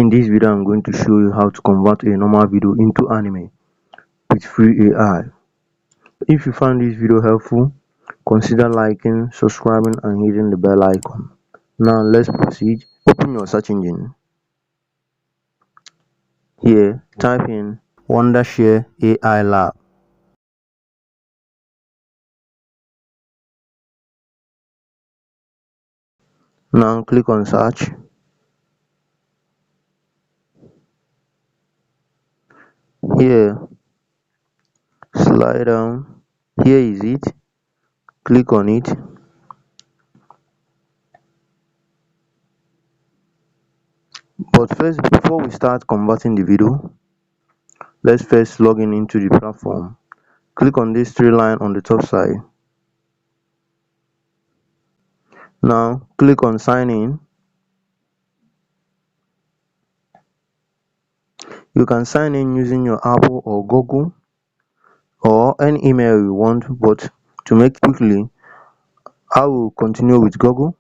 In this video, I'm going to show you how to convert a normal video into anime with free AI. If you found this video helpful, consider liking, subscribing and hitting the bell icon. Now let's proceed. Open your search engine. Here, type in Wondershare AI Lab. Now click on search. Here, slide down. Here is it. Click on it. But first, before we start converting the video, let's first log in into the platform. Click on this three line on the top side. Now click on sign in. You can sign in using your Apple or Google or any email you want, but to make it quickly, I will continue with Google.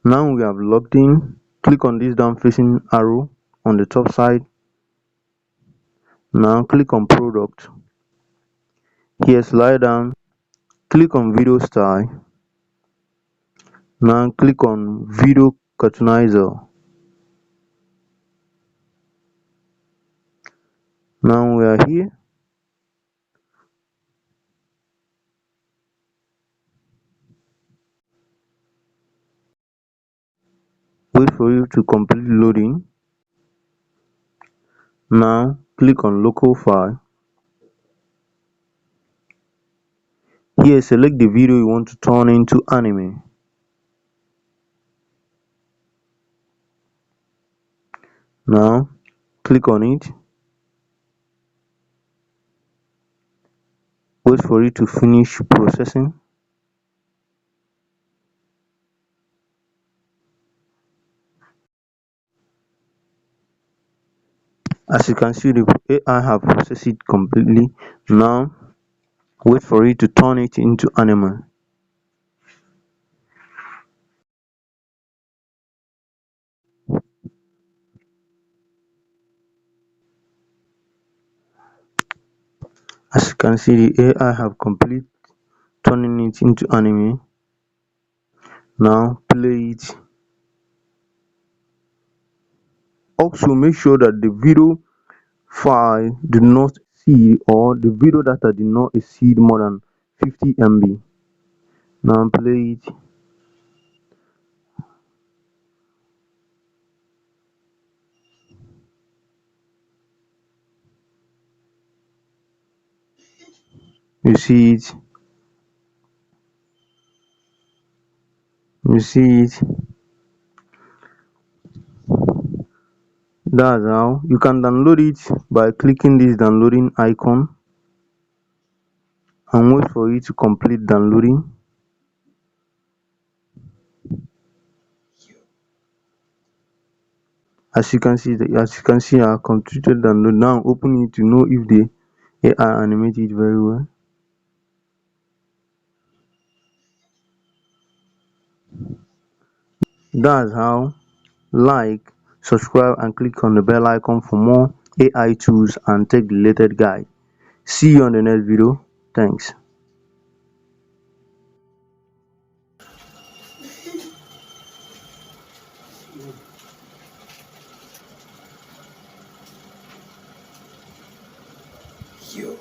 Now we have logged in. Click on this down facing arrow on the top side. Now click on product. Here slide down. Click on video style. Now click on video cartoonizer. Now we are here. Wait for you to complete loading. Now click on local file. Here select the video you want to turn into anime. Now click on it. Wait for it to finish processing. As you can see, the AI have processed it completely. Now wait for it to turn it into anime. As you can see, the AI have complete turning it into anime. Now play it. Also make sure that the video file do not exceed, or the video data did not exceed more than 50 MB. Now play it. You see it. You see it. That's how you can download it by clicking this downloading icon and wait for it to complete downloading. As you can see, I completed download. Now open it to know if the AI animated it very well. That's how. Like, subscribe and click on the bell icon for more AI tools and tech related guide. See you on the next video. Thanks. You.